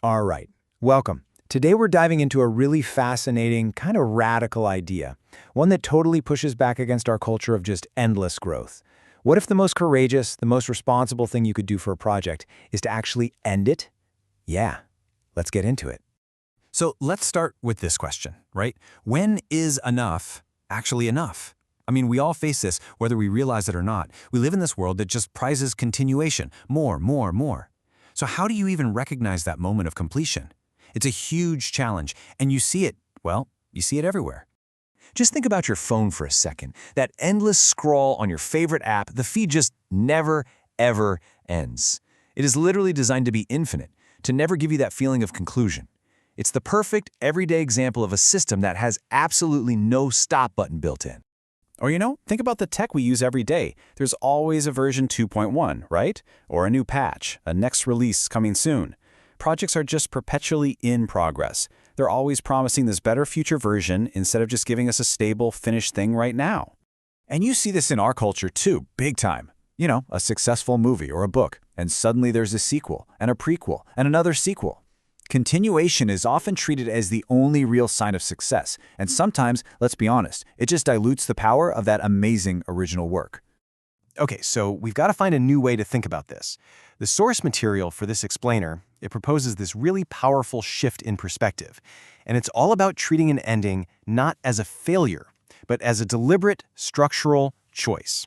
All right, welcome. Today we're diving into a really fascinating, kind of radical idea, one that totally pushes back against our culture of just endless growth. What if the most courageous, the most responsible thing you could do for a project is to actually end it? Yeah, let's get into it. So let's start with this question, right? When is enough actually enough? I mean, we all face this, whether we realize it or not. We live in this world that just prizes continuation, more, more, more. So how do you even recognize that moment of completion? It's a huge challenge, and you see it, well, you see it everywhere. Just think about your phone for a second. That endless scroll on your favorite app, the feed just never, ever ends. It is literally designed to be infinite, to never give you that feeling of conclusion. It's the perfect, everyday example of a system that has absolutely no stop button built in. Or think about the tech we use every day. There's always a version 2.1, right? Or a new patch, a next release coming soon. Projects are just perpetually in progress. They're always promising this better future version instead of just giving us a stable, finished thing right now. And you see this in our culture too, big time. A successful movie or a book, and suddenly there's a sequel, and a prequel, and another sequel. Continuation is often treated as the only real sign of success, and sometimes, let's be honest, it just dilutes the power of that amazing original work. Okay, so we've got to find a new way to think about this. The source material for this explainer, it proposes this really powerful shift in perspective, and it's all about treating an ending not as a failure, but as a deliberate, structural choice.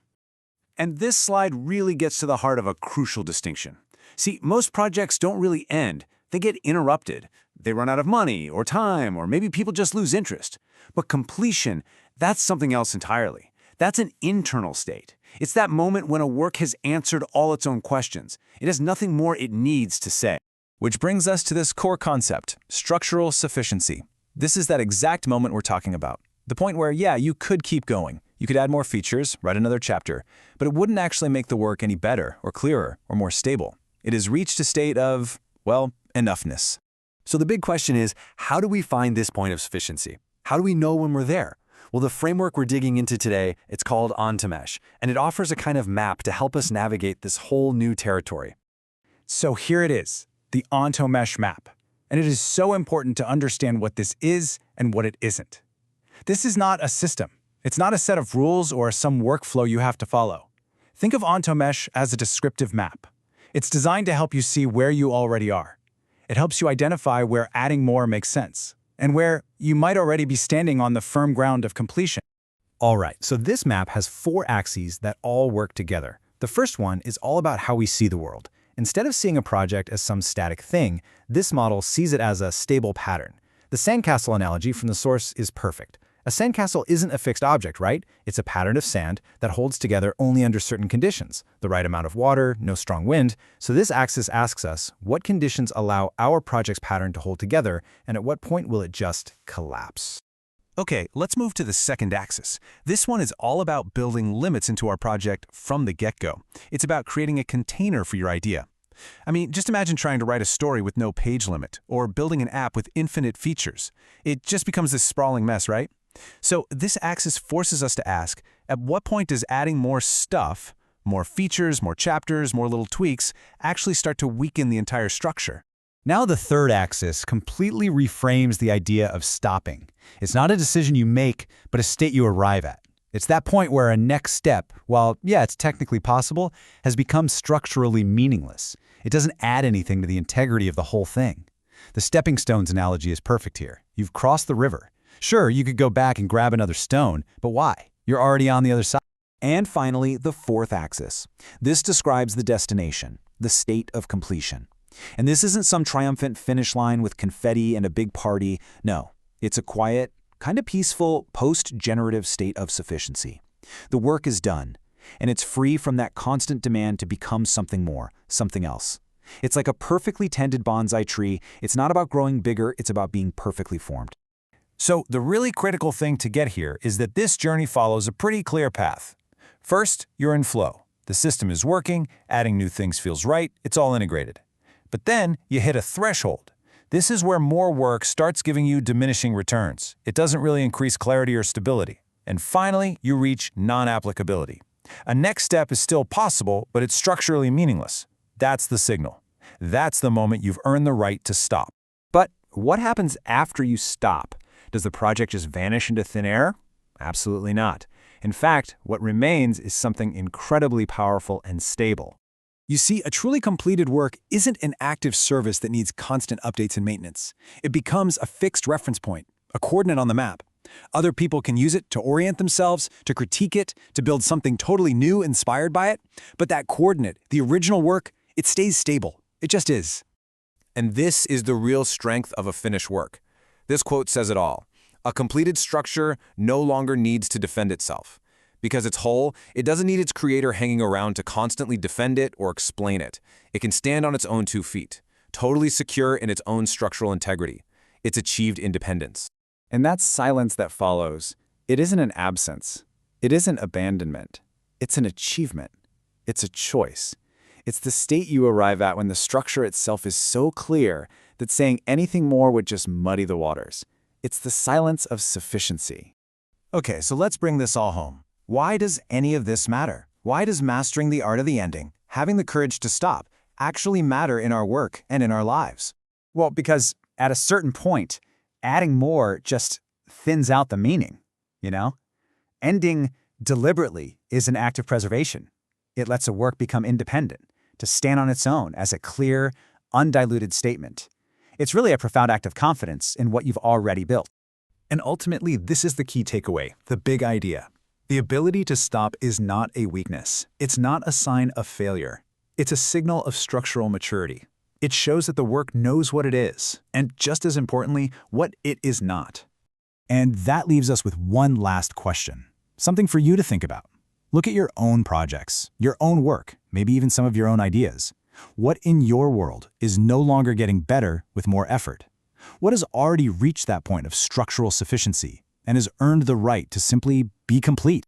And this slide really gets to the heart of a crucial distinction. See, most projects don't really end. They get interrupted. They run out of money or time, or maybe people just lose interest. But completion, that's something else entirely. That's an internal state. It's that moment when a work has answered all its own questions. It has nothing more it needs to say. Which brings us to this core concept, structural sufficiency. This is that exact moment we're talking about. The point where, yeah, you could keep going. You could add more features, write another chapter, but it wouldn't actually make the work any better or clearer or more stable. It has reached a state of, well, enoughness. So the big question is, how do we find this point of sufficiency? How do we know when we're there? Well, the framework we're digging into today, it's called OntoMesh, and it offers a kind of map to help us navigate this whole new territory. So here it is, the OntoMesh map. And it is so important to understand what this is and what it isn't. This is not a system. It's not a set of rules or some workflow you have to follow. Think of OntoMesh as a descriptive map. It's designed to help you see where you already are. It helps you identify where adding more makes sense, and where you might already be standing on the firm ground of completion. All right, so this map has 4 axes that all work together. The first one is all about how we see the world. Instead of seeing a project as some static thing, this model sees it as a stable pattern. The sandcastle analogy from the source is perfect. A sandcastle isn't a fixed object, right? It's a pattern of sand that holds together only under certain conditions, the right amount of water, no strong wind. So this axis asks us, what conditions allow our project's pattern to hold together, and at what point will it just collapse? Okay, let's move to the second axis. This one is all about building limits into our project from the get-go. It's about creating a container for your idea. I mean, just imagine trying to write a story with no page limit, or building an app with infinite features. It just becomes this sprawling mess, right? So this axis forces us to ask, at what point does adding more stuff, more features, more chapters, more little tweaks, actually start to weaken the entire structure? Now the third axis completely reframes the idea of stopping. It's not a decision you make, but a state you arrive at. It's that point where a next step, while, yeah, it's technically possible, has become structurally meaningless. It doesn't add anything to the integrity of the whole thing. The stepping stones analogy is perfect here. You've crossed the river. Sure, you could go back and grab another stone, but why? You're already on the other side. And finally, the fourth axis. This describes the destination, the state of completion. And this isn't some triumphant finish line with confetti and a big party. No, it's a quiet, kind of peaceful, post-generative state of sufficiency. The work is done, and it's free from that constant demand to become something more, something else. It's like a perfectly tended bonsai tree. It's not about growing bigger, it's about being perfectly formed. So the really critical thing to get here is that this journey follows a pretty clear path. First, you're in flow. The system is working, adding new things feels right, it's all integrated. But then you hit a threshold. This is where more work starts giving you diminishing returns. It doesn't really increase clarity or stability. And finally, you reach non-applicability. A next step is still possible, but it's structurally meaningless. That's the signal. That's the moment you've earned the right to stop. But what happens after you stop? Does the project just vanish into thin air? Absolutely not. In fact, what remains is something incredibly powerful and stable. You see, a truly completed work isn't an active service that needs constant updates and maintenance. It becomes a fixed reference point, a coordinate on the map. Other people can use it to orient themselves, to critique it, to build something totally new inspired by it. But that coordinate, the original work, it stays stable. It just is. And this is the real strength of a finished work. This quote says it all. A completed structure no longer needs to defend itself. Because it's whole, it doesn't need its creator hanging around to constantly defend it or explain it. It can stand on its own 2 feet, totally secure in its own structural integrity. It's achieved independence. And that silence that follows, it isn't an absence. It isn't abandonment. It's an achievement. It's a choice. It's the state you arrive at when the structure itself is so clear that saying anything more would just muddy the waters. It's the silence of sufficiency. Okay, so let's bring this all home. Why does any of this matter? Why does mastering the art of the ending, having the courage to stop, actually matter in our work and in our lives? Well, because at a certain point, adding more just thins out the meaning, you know? Ending deliberately is an act of preservation. It lets a work become independent, to stand on its own as a clear, undiluted statement. It's really a profound act of confidence in what you've already built. And ultimately, this is the key takeaway, the big idea. The ability to stop is not a weakness. It's not a sign of failure. It's a signal of structural maturity. It shows that the work knows what it is, and just as importantly, what it is not. And that leaves us with one last question, something for you to think about. Look at your own projects, your own work, maybe even some of your own ideas. What in your world is no longer getting better with more effort? What has already reached that point of structural sufficiency and has earned the right to simply be complete?